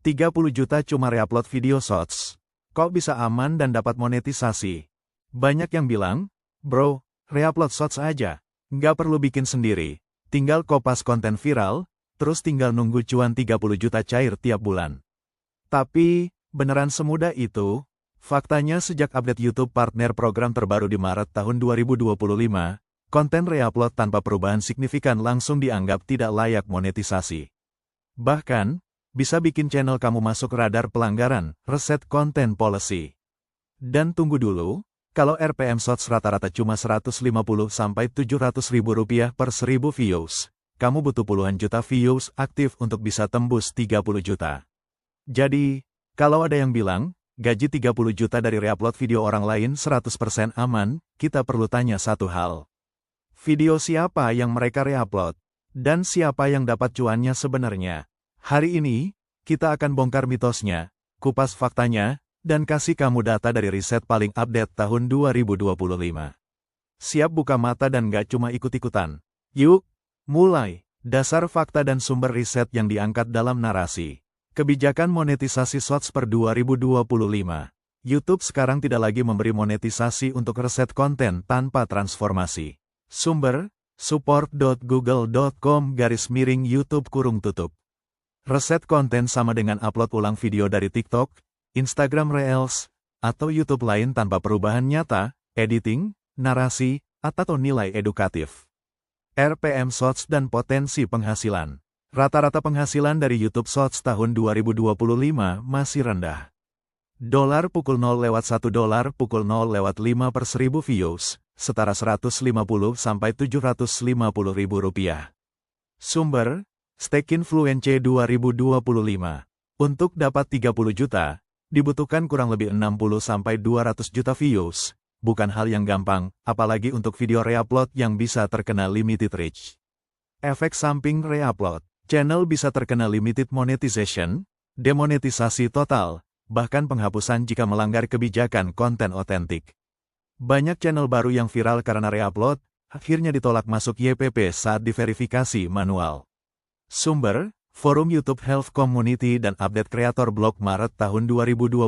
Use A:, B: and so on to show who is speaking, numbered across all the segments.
A: 30 juta cuma reupload video Shorts. Kok bisa aman dan dapat monetisasi? Banyak yang bilang, bro, reupload Shorts aja. Nggak perlu bikin sendiri. Tinggal kopas konten viral, terus tinggal nunggu cuan 30 juta cair tiap bulan. Tapi, beneran semudah itu? Faktanya sejak update YouTube Partner Program terbaru di Maret tahun 2025, konten reupload tanpa perubahan signifikan langsung dianggap tidak layak monetisasi. Bahkan, bisa bikin channel kamu masuk radar pelanggaran, Reset Content Policy. Dan tunggu dulu, kalau RPM Shorts rata-rata cuma 150-700 ribu rupiah per 1000 views, kamu butuh puluhan juta views aktif untuk bisa tembus 30 juta. Jadi, kalau ada yang bilang, gaji 30 juta dari reupload video orang lain 100% aman, kita perlu tanya satu hal. Video siapa yang mereka reupload? Dan siapa yang dapat cuannya sebenarnya? Hari ini, kita akan bongkar mitosnya, kupas faktanya, dan kasih kamu data dari riset paling update tahun 2025. Siap buka mata dan gak cuma ikut-ikutan. Yuk, mulai. Dasar fakta dan sumber riset yang diangkat dalam narasi. Kebijakan monetisasi Shorts per 2025. YouTube sekarang tidak lagi memberi monetisasi untuk reset konten tanpa transformasi. Sumber, support.google.com/YouTube-tutup. Reset konten sama dengan upload ulang video dari TikTok, Instagram Reels, atau YouTube lain tanpa perubahan nyata, editing, narasi, atau nilai edukatif. RPM Shorts dan potensi penghasilan. Rata-rata penghasilan dari YouTube Shorts tahun 2025 masih rendah. $0 pukul 0 lewat $1 pukul 0 lewat 5 per 1000 views, setara 150-750 ribu rupiah. Sumber, StackInfluence 2025. Untuk dapat 30 juta, dibutuhkan kurang lebih 60-200 juta views. Bukan hal yang gampang, apalagi untuk video reupload yang bisa terkena limited reach. Efek samping reupload. Channel bisa terkena limited monetization, demonetisasi total, bahkan penghapusan jika melanggar kebijakan konten otentik. Banyak channel baru yang viral karena reupload, akhirnya ditolak masuk YPP saat diverifikasi manual. Sumber, Forum YouTube Health Community dan update kreator blog Maret tahun 2025,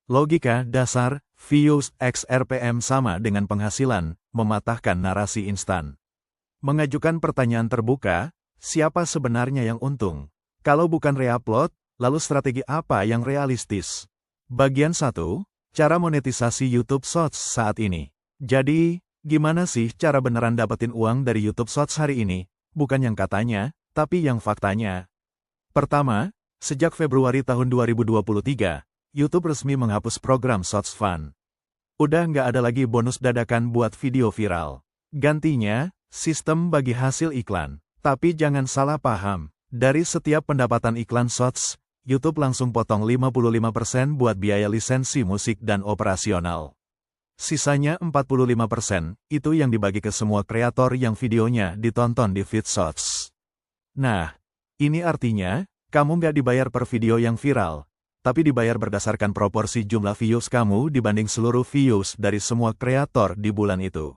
A: logika dasar, views x RPM sama dengan penghasilan, mematahkan narasi instan. Mengajukan pertanyaan terbuka, siapa sebenarnya yang untung? Kalau bukan reupload, lalu strategi apa yang realistis? Bagian 1, cara monetisasi YouTube Shorts saat ini. Jadi, gimana sih cara beneran dapetin uang dari YouTube Shorts hari ini? Bukan yang katanya, tapi yang faktanya. Pertama, sejak Februari tahun 2023, YouTube resmi menghapus program Shorts Fund. Udah nggak ada lagi bonus dadakan buat video viral. Gantinya, sistem bagi hasil iklan. Tapi jangan salah paham, dari setiap pendapatan iklan Shorts, YouTube langsung potong 55% buat biaya lisensi musik dan operasional. Sisanya 45%, itu yang dibagi ke semua kreator yang videonya ditonton di feed Shorts. Nah, ini artinya, kamu nggak dibayar per video yang viral, tapi dibayar berdasarkan proporsi jumlah views kamu dibanding seluruh views dari semua kreator di bulan itu.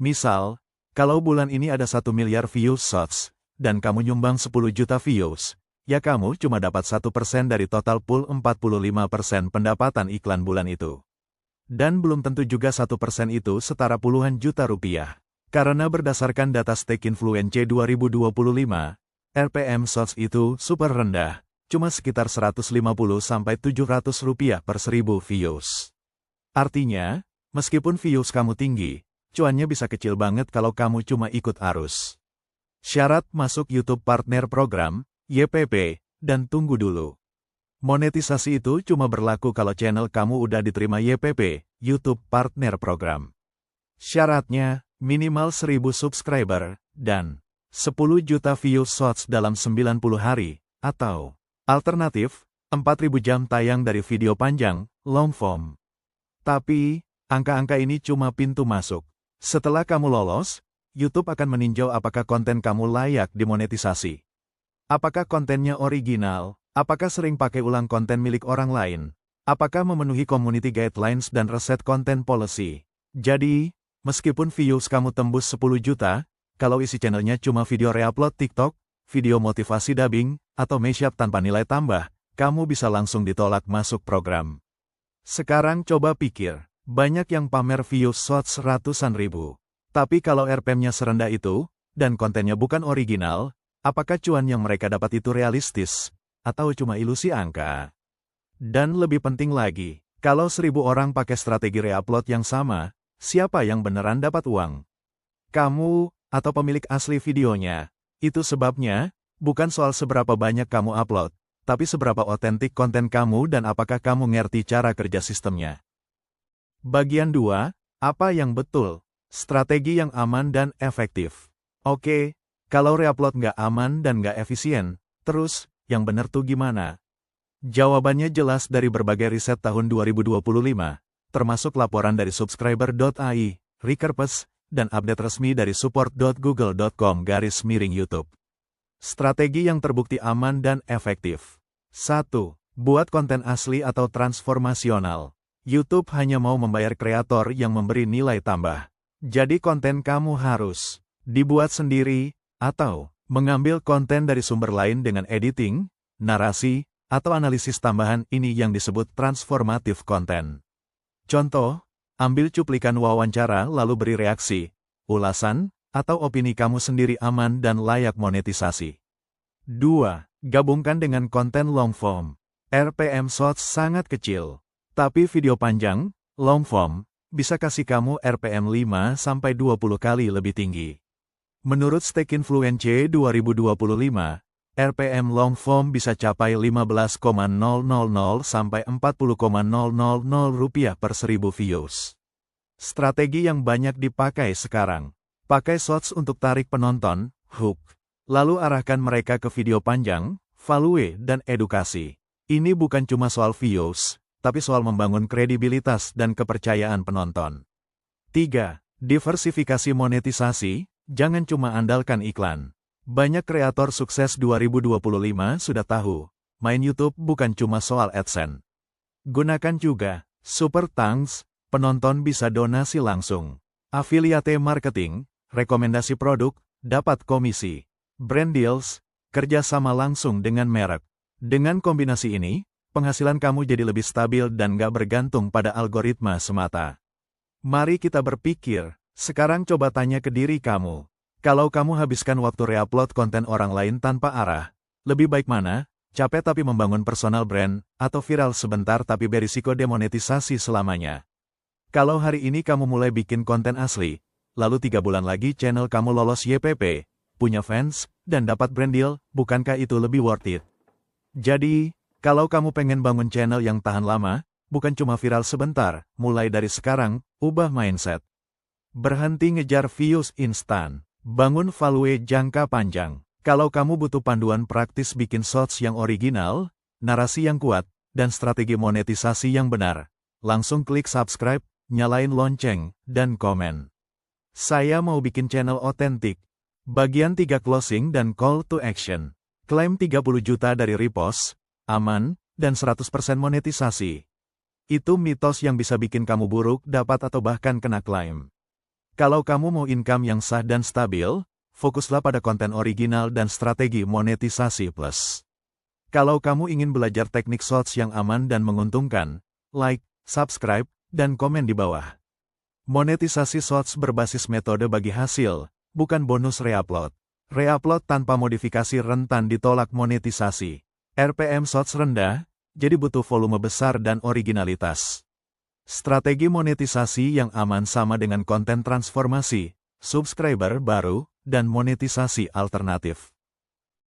A: Misal, kalau bulan ini ada 1 miliar views Shorts, dan kamu nyumbang 10 juta views, ya kamu cuma dapat 1% dari total pool 45% pendapatan iklan bulan itu. Dan belum tentu juga 1% itu setara puluhan juta rupiah. Karena berdasarkan data StackInfluence 2025, RPM Shorts itu super rendah, cuma sekitar 150-700 rupiah per 1000 views. Artinya, meskipun views kamu tinggi, cuannya bisa kecil banget kalau kamu cuma ikut arus. Syarat masuk YouTube Partner Program, YPP, dan tunggu dulu. Monetisasi itu cuma berlaku kalau channel kamu udah diterima YPP, YouTube Partner Program. Syaratnya, minimal 1000 subscriber, dan 10 juta views Shorts dalam 90 hari, atau alternatif, 4000 jam tayang dari video panjang, long form. Tapi, angka-angka ini cuma pintu masuk. Setelah kamu lolos, YouTube akan meninjau apakah konten kamu layak dimonetisasi. Apakah kontennya original, apakah sering pakai ulang konten milik orang lain, apakah memenuhi community guidelines dan reset content policy. Jadi, meskipun views kamu tembus 10 juta, kalau isi channelnya cuma video reupload TikTok, video motivasi dubbing, atau mashup tanpa nilai tambah, kamu bisa langsung ditolak masuk program. Sekarang coba pikir, banyak yang pamer views shorts ratusan ribu. Tapi kalau RPM-nya serendah itu, dan kontennya bukan original, apakah cuan yang mereka dapat itu realistis? Atau cuma ilusi angka? Dan lebih penting lagi, kalau 1000 orang pakai strategi reupload yang sama, siapa yang beneran dapat uang? Kamu, atau pemilik asli videonya? Itu sebabnya, bukan soal seberapa banyak kamu upload, tapi seberapa otentik konten kamu dan apakah kamu ngerti cara kerja sistemnya. Bagian 2, apa yang betul? Strategi yang aman dan efektif. Oke, kalau reupload nggak aman dan nggak efisien, terus, yang bener tuh gimana? Jawabannya jelas dari berbagai riset tahun 2025, termasuk laporan dari subscriber.ai, Rekerpes, dan update resmi dari support.google.com/YouTube. Strategi yang terbukti aman dan efektif. 1. Buat konten asli atau transformasional. YouTube hanya mau membayar kreator yang memberi nilai tambah. Jadi konten kamu harus dibuat sendiri, atau mengambil konten dari sumber lain dengan editing, narasi, atau analisis tambahan. Ini yang disebut transformatif konten. Contoh, ambil cuplikan wawancara lalu beri reaksi, ulasan, atau opini kamu sendiri aman dan layak monetisasi. 2. Gabungkan dengan konten long form. RPM Shorts sangat kecil, tapi video panjang, long form, bisa kasih kamu RPM 5-20 kali lebih tinggi. Menurut Stackinfluence 2025, RPM long form bisa capai 15,000 sampai 40,000 rupiah per 1000 views. Strategi yang banyak dipakai sekarang. Pakai shorts untuk tarik penonton, hook. Lalu arahkan mereka ke video panjang, value, dan edukasi. Ini bukan cuma soal views, tapi soal membangun kredibilitas dan kepercayaan penonton. 3. Diversifikasi monetisasi, jangan cuma andalkan iklan. Banyak kreator sukses 2025 sudah tahu, main YouTube bukan cuma soal AdSense. Gunakan juga Super Thanks, penonton bisa donasi langsung. Affiliate marketing, rekomendasi produk, dapat komisi. Brand deals, kerjasama langsung dengan merek. Dengan kombinasi ini, penghasilan kamu jadi lebih stabil dan gak bergantung pada algoritma semata. Mari kita berpikir, sekarang coba tanya ke diri kamu. Kalau kamu habiskan waktu reupload konten orang lain tanpa arah, lebih baik mana? Capek tapi membangun personal brand, atau viral sebentar tapi berisiko demonetisasi selamanya? Kalau hari ini kamu mulai bikin konten asli, lalu 3 bulan lagi channel kamu lolos YPP, punya fans, dan dapat brand deal, bukankah itu lebih worth it? Jadi, kalau kamu pengen bangun channel yang tahan lama, bukan cuma viral sebentar, mulai dari sekarang, ubah mindset. Berhenti ngejar views instan, bangun value jangka panjang. Kalau kamu butuh panduan praktis bikin shorts yang original, narasi yang kuat, dan strategi monetisasi yang benar, langsung klik subscribe, nyalain lonceng, dan komen. Saya mau bikin channel otentik. Bagian 3 closing dan call to action. Klaim 30 juta dari repost, aman, dan 100% monetisasi. Itu mitos yang bisa bikin kamu buruk dapat atau bahkan kena klaim. Kalau kamu mau income yang sah dan stabil, fokuslah pada konten original dan strategi monetisasi plus. Kalau kamu ingin belajar teknik shorts yang aman dan menguntungkan, like, subscribe, dan komen di bawah. Monetisasi shorts berbasis metode bagi hasil, bukan bonus reupload. Reupload tanpa modifikasi rentan ditolak monetisasi. RPM shorts rendah, jadi butuh volume besar dan originalitas. Strategi monetisasi yang aman sama dengan konten transformasi, subscriber baru, dan monetisasi alternatif.